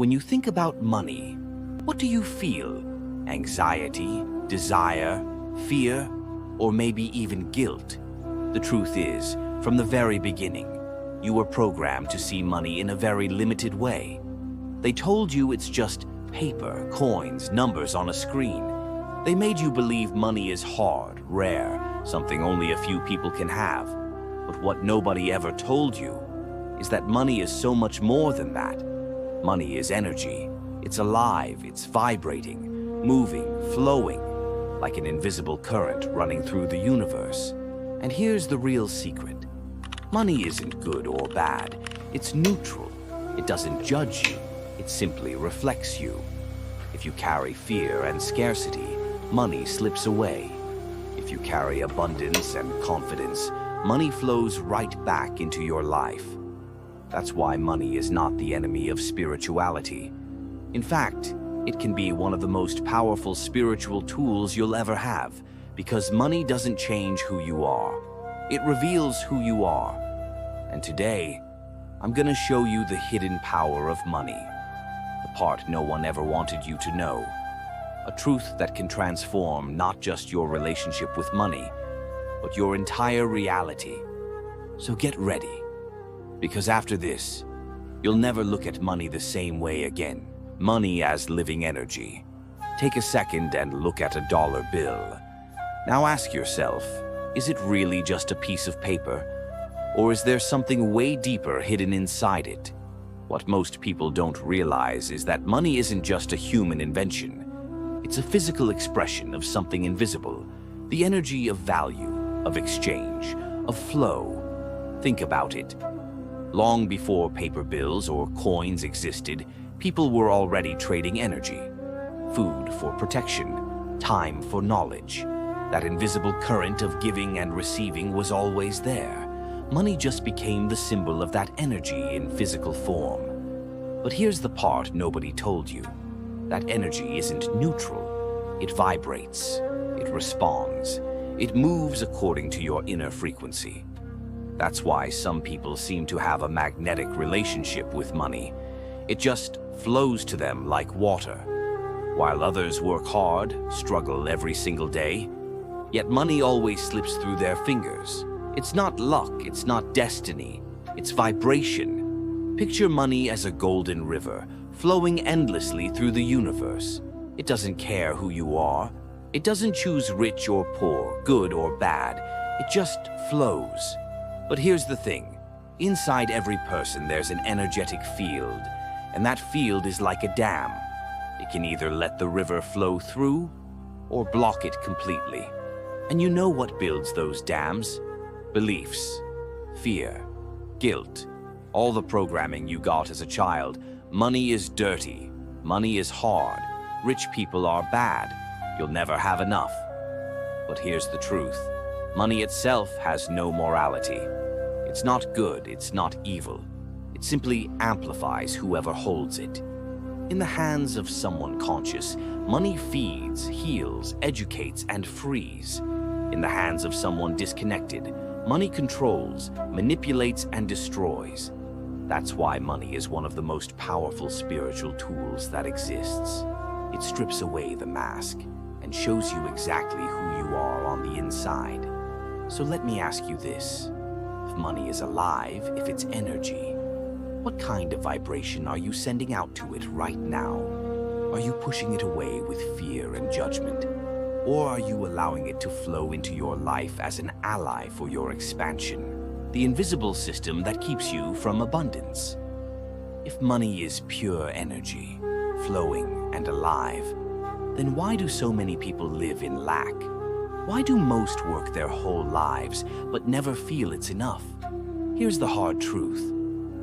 When you think about money, what do you feel? Anxiety, desire, fear, or maybe even guilt? The truth is, from the very beginning, you were programmed to see money in a very limited way. They told you it's just paper, coins, numbers on a screen. They made you believe money is hard, rare, something only a few people can have. But what nobody ever told you is that money is so much more than that. Money is energy. It's alive, it's vibrating, moving, flowing, like an invisible current running through the universe. And here's the real secret. Money isn't good or bad. It's neutral. It doesn't judge you. It simply reflects you. If you carry fear and scarcity, money slips away. If you carry abundance and confidence, money flows right back into your life. That's why money is not the enemy of spirituality. In fact, it can be one of the most powerful spiritual tools you'll ever have, because money doesn't change who you are. It reveals who you are. And today, I'm gonna show you the hidden power of money, the part no one ever wanted you to know. A truth that can transform not just your relationship with money, but your entire reality. So get ready, because after this, you'll never look at money the same way again. Money as living energy. Take a second and look at a dollar bill. Now ask yourself, is it really just a piece of paper? Or is there something way deeper hidden inside it? What most people don't realize is that money isn't just a human invention. It's a physical expression of something invisible, the energy of value, of exchange, of flow. Think about it. Long before paper bills or coins existed, people were already trading energy. Food for protection, time for knowledge. That invisible current of giving and receiving was always there. Money just became the symbol of that energy in physical form. But here's the part nobody told you. That energy isn't neutral. It vibrates. It responds. It moves according to your inner frequency. That's why some people seem to have a magnetic relationship with money. It just flows to them like water, while others work hard, struggle every single day. Yet money always slips through their fingers. It's not luck, it's not destiny, it's vibration. Picture money as a golden river, flowing endlessly through the universe. It doesn't care who you are. It doesn't choose rich or poor, good or bad. It just flows. But here's the thing. Inside every person there's an energetic field. And that field is like a dam. It can either let the river flow through or block it completely. And you know what builds those dams? Beliefs, fear, guilt, all the programming you got as a child. Money is dirty. Money is hard. Rich people are bad. You'll never have enough. But here's the truth. Money itself has no morality. It's not good, it's not evil. It simply amplifies whoever holds it. In the hands of someone conscious, money feeds, heals, educates, and frees. In the hands of someone disconnected, money controls, manipulates, and destroys. That's why money is one of the most powerful spiritual tools that exists. It strips away the mask and shows you exactly who you are on the inside. So let me ask you this. If money is alive, if it's energy, what kind of vibration are you sending out to it right now? Are you pushing it away with fear and judgment? Or are you allowing it to flow into your life as an ally for your expansion? The invisible system that keeps you from abundance. If money is pure energy, flowing and alive, then why do so many people live in lack? Why do most work their whole lives but never feel it's enough? Here's the hard truth.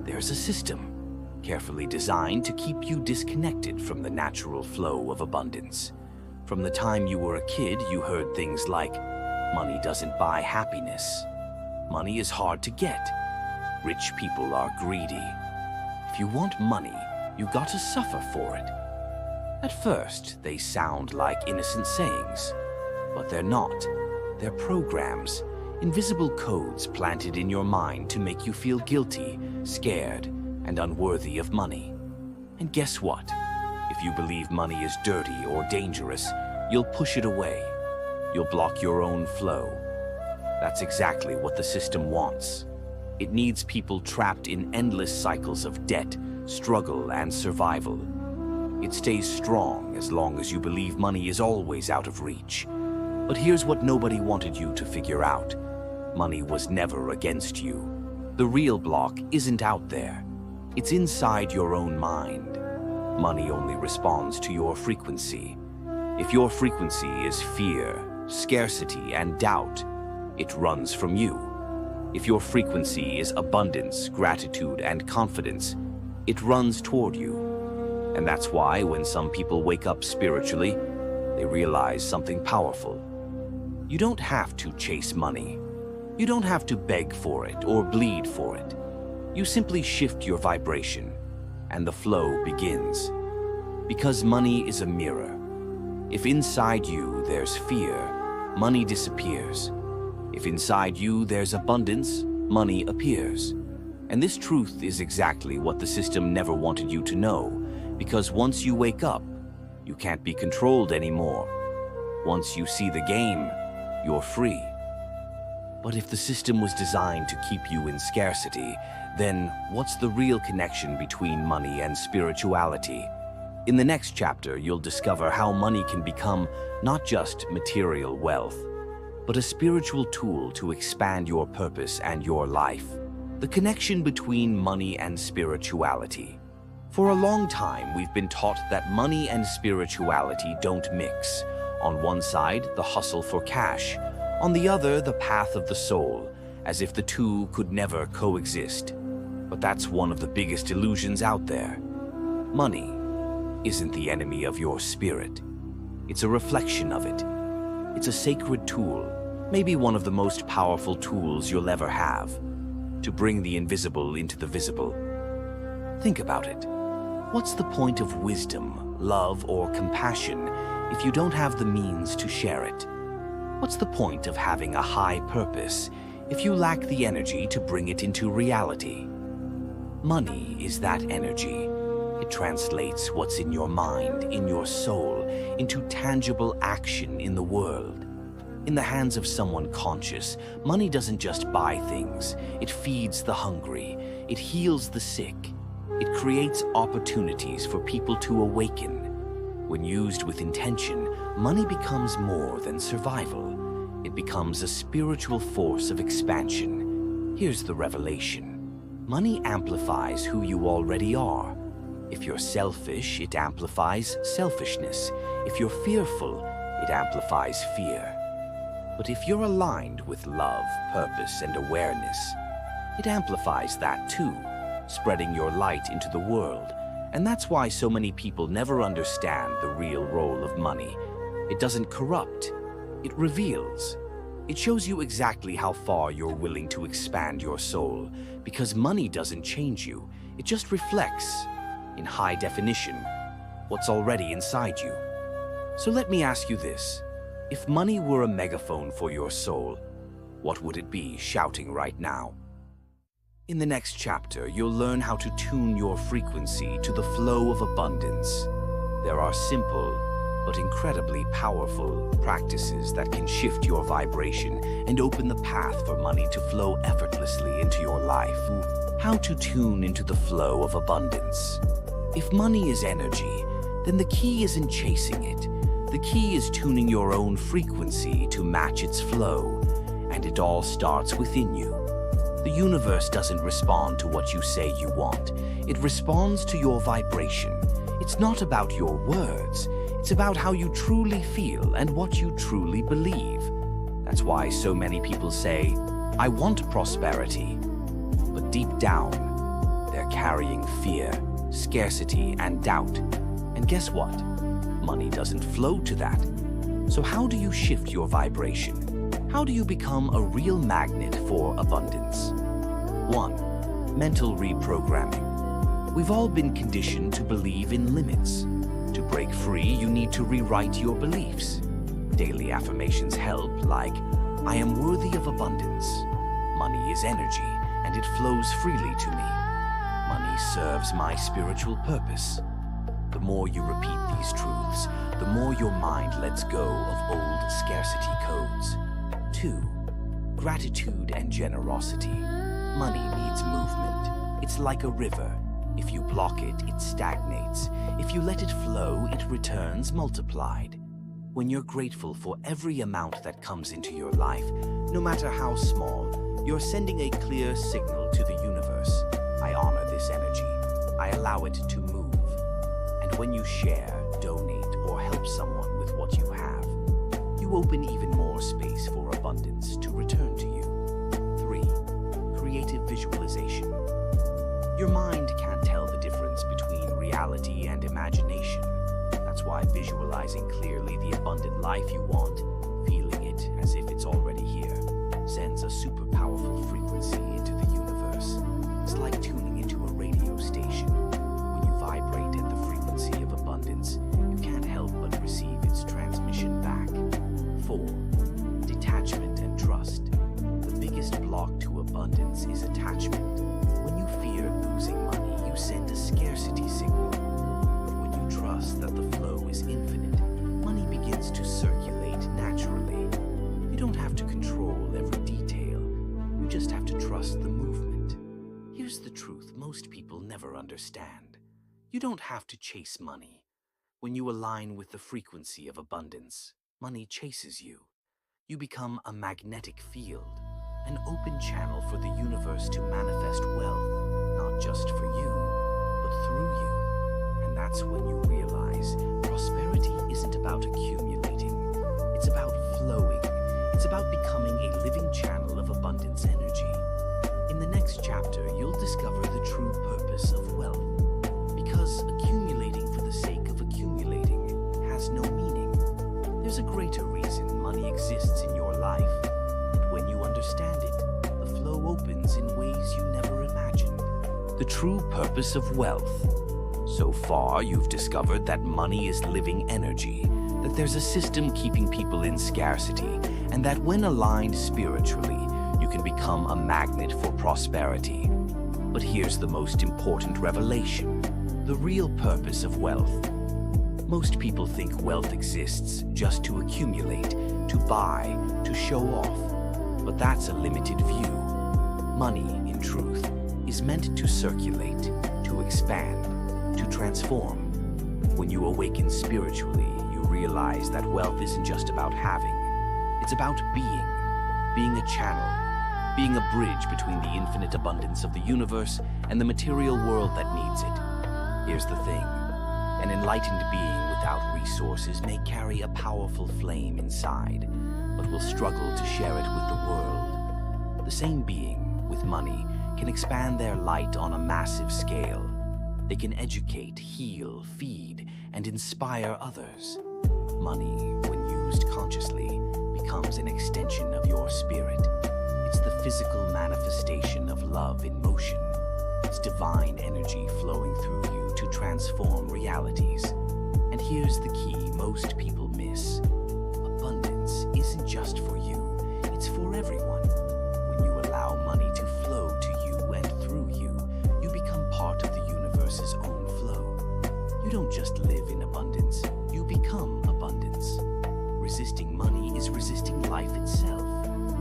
There's a system, carefully designed to keep you disconnected from the natural flow of abundance. From the time you were a kid, you heard things like, money doesn't buy happiness. Money is hard to get. Rich people are greedy. If you want money, you got to suffer for it. At first, they sound like innocent sayings, but they're not. They're programs, invisible codes planted in your mind to make you feel guilty, scared, and unworthy of money. And guess what? If you believe money is dirty or dangerous, you'll push it away. You'll block your own flow. That's exactly what the system wants. It needs people trapped in endless cycles of debt, struggle, and survival. It stays strong as long as you believe money is always out of reach. But here's what nobody wanted you to figure out. Money was never against you. The real block isn't out there. It's inside your own mind. Money only responds to your frequency. If your frequency is fear, scarcity, and doubt, it runs from you. If your frequency is abundance, gratitude, and confidence, it runs toward you. And that's why when some people wake up spiritually, they realize something powerful. You don't have to chase money. You don't have to beg for it or bleed for it. You simply shift your vibration, and the flow begins. Because money is a mirror. If inside you there's fear, money disappears. If inside you there's abundance, money appears. And this truth is exactly what the system never wanted you to know, because once you wake up, you can't be controlled anymore. Once you see the game, you're free. But if the system was designed to keep you in scarcity, then what's the real connection between money and spirituality? In the next chapter, you'll discover how money can become not just material wealth, but a spiritual tool to expand your purpose and your life. The connection between money and spirituality. For a long time, we've been taught that money and spirituality don't mix. On one side, the hustle for cash. On the other, the path of the soul, as if the two could never coexist. But that's one of the biggest illusions out there. Money isn't the enemy of your spirit. It's a reflection of it. It's a sacred tool, maybe one of the most powerful tools you'll ever have, to bring the invisible into the visible. Think about it. What's the point of wisdom, love, or compassion if you don't have the means to share it? What's the point of having a high purpose if you lack the energy to bring it into reality? Money is that energy. It translates what's in your mind, in your soul, into tangible action in the world. In the hands of someone conscious, money doesn't just buy things. It feeds the hungry. It heals the sick. It creates opportunities for people to awaken. When used with intention, money becomes more than survival. It becomes a spiritual force of expansion. Here's the revelation. Money amplifies who you already are. If you're selfish, it amplifies selfishness. If you're fearful, it amplifies fear. But if you're aligned with love, purpose, and awareness, it amplifies that too, spreading your light into the world. And that's why so many people never understand the real role of money. It doesn't corrupt, it reveals. It shows you exactly how far you're willing to expand your soul, because money doesn't change you, it just reflects, in high definition, what's already inside you. So let me ask you this. If money were a megaphone for your soul, what would it be shouting right now? In the next chapter, you'll learn how to tune your frequency to the flow of abundance. There are simple, but incredibly powerful practices that can shift your vibration and open the path for money to flow effortlessly into your life. How to tune into the flow of abundance. If money is energy, then the key isn't chasing it. The key is tuning your own frequency to match its flow, and it all starts within you. The universe doesn't respond to what you say you want. It responds to your vibration. It's not about your words. It's about how you truly feel and what you truly believe. That's why so many people say, I want prosperity. But deep down, they're carrying fear, scarcity, and doubt. And guess what? Money doesn't flow to that. So how do you shift your vibration? How do you become a real magnet for abundance? 1. Mental reprogramming. We've all been conditioned to believe in limits. To break free, you need to rewrite your beliefs. Daily affirmations help, like, I am worthy of abundance. Money is energy, and it flows freely to me. Money serves my spiritual purpose. The more you repeat these truths, the more your mind lets go of old scarcity codes. 2. Gratitude and generosity. Money needs movement. It's like a river. If you block it, it stagnates. If you let it flow, it returns multiplied. When you're grateful for every amount that comes into your life, no matter how small, you're sending a clear signal to the universe. I honor this energy. I allow it to move. And when you share, donate, or help someone with what you have, you open even more space for abundance to return to you. 3. Creative visualization. Your mind can't tell the difference between reality and imagination. That's why visualizing clearly the abundant life you want, feeling it as if it's already here, sends a super powerful frequency into the universe. It's like tuning into a radio station. When you vibrate at the frequency of abundance, you can't help but receive its transmission back. 4. Detachment and trust. The biggest block to abundance is attachment. When you fear losing money, you send a scarcity signal. But when you trust that the flow is infinite, money begins to circulate naturally. You don't have to control every detail. You just have to trust the movement. Here's the truth most people never understand. You don't have to chase money. When you align with the frequency of abundance, money chases you. You become a magnetic field, an open channel for the universe to manifest wealth, not just for you, but through you. And that's when you realize prosperity isn't about accumulating. It's about flowing. It's about becoming a living channel of abundance energy. In the next chapter, you'll discover the true purpose of wealth. Because accumulating for the sake of accumulating has no meaning. There's a greater reason money exists in your life. And when you understand it, the flow opens in ways you never imagined. The true purpose of wealth. So far, you've discovered that money is living energy, that there's a system keeping people in scarcity, and that when aligned spiritually, you can become a magnet for prosperity. But here's the most important revelation: the real purpose of wealth. Most people think wealth exists just to accumulate, to buy, to show off. But that's a limited view. Money, in truth, is meant to circulate, to expand, to transform. When you awaken spiritually, you realize that wealth isn't just about having. It's about being a channel, being a bridge between the infinite abundance of the universe and the material world that needs it. Here's the thing: an enlightened being without resources may carry a powerful flame inside, but will struggle to share it with the world. The same being, with money, can expand their light on a massive scale. They can educate, heal, feed, and inspire others. Money, when used consciously, becomes an extension of your spirit. It's the physical manifestation of love in motion. It's divine energy flowing through you to transform realities. And here's the key most people miss: abundance isn't just for you, it's for everyone. When you allow money to flow to you and through you, you become part of the universe's own flow. You don't just live in abundance, you become abundance. Resisting money is resisting life itself.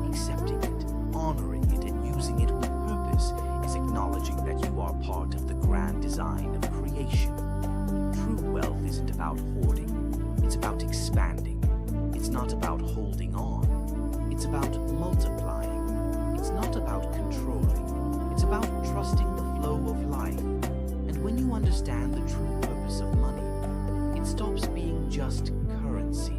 Accepting it, honoring it, and using it with purpose is acknowledging that you are part of the grand design of creation. True wealth isn't about hoarding, it's about expanding. It's not about holding on, it's about multiplying. It's not about controlling, it's about trusting the flow of life. And when you understand the true purpose of money, it stops being just currency.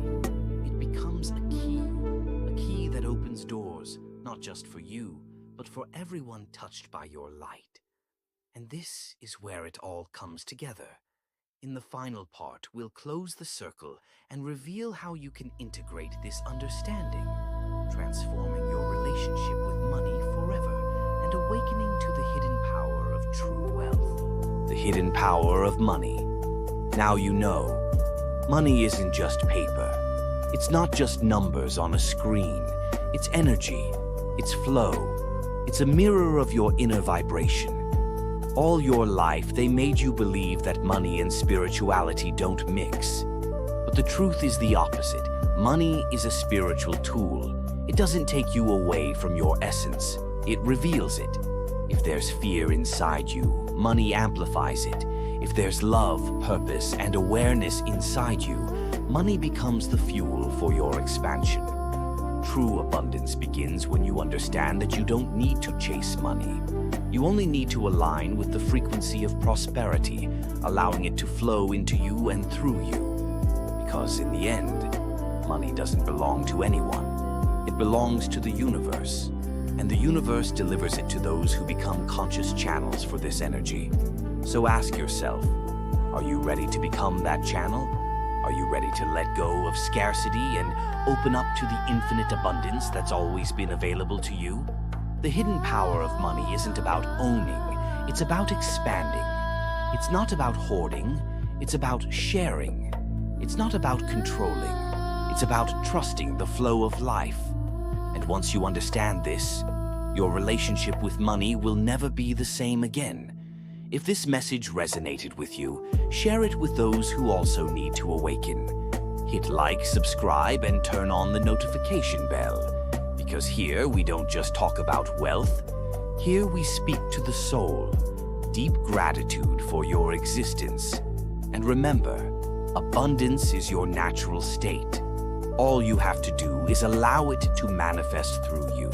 It becomes a key that opens doors, not just for you, but for everyone touched by your light. And this is where it all comes together. In the final part, we'll close the circle and reveal how you can integrate this understanding, transforming your relationship with money forever and awakening to the hidden power of true wealth. The hidden power of money. Now you know, money isn't just paper. It's not just numbers on a screen. It's energy. It's flow. It's a mirror of your inner vibration. All your life, they made you believe that money and spirituality don't mix. But the truth is the opposite. Money is a spiritual tool. It doesn't take you away from your essence. It reveals it. If there's fear inside you, money amplifies it. If there's love, purpose, and awareness inside you, money becomes the fuel for your expansion. True abundance begins when you understand that you don't need to chase money. You only need to align with the frequency of prosperity, allowing it to flow into you and through you. Because in the end, money doesn't belong to anyone. It belongs to the universe. And the universe delivers it to those who become conscious channels for this energy. So ask yourself, are you ready to become that channel? Are you ready to let go of scarcity and open up to the infinite abundance that's always been available to you? The hidden power of money isn't about owning, it's about expanding. It's not about hoarding, it's about sharing. It's not about controlling, it's about trusting the flow of life. And once you understand this, your relationship with money will never be the same again. If this message resonated with you, share it with those who also need to awaken. Hit like, subscribe, and turn on the notification bell. Because here we don't just talk about wealth, here we speak to the soul. Deep gratitude for your existence. And remember, abundance is your natural state. All you have to do is allow it to manifest through you.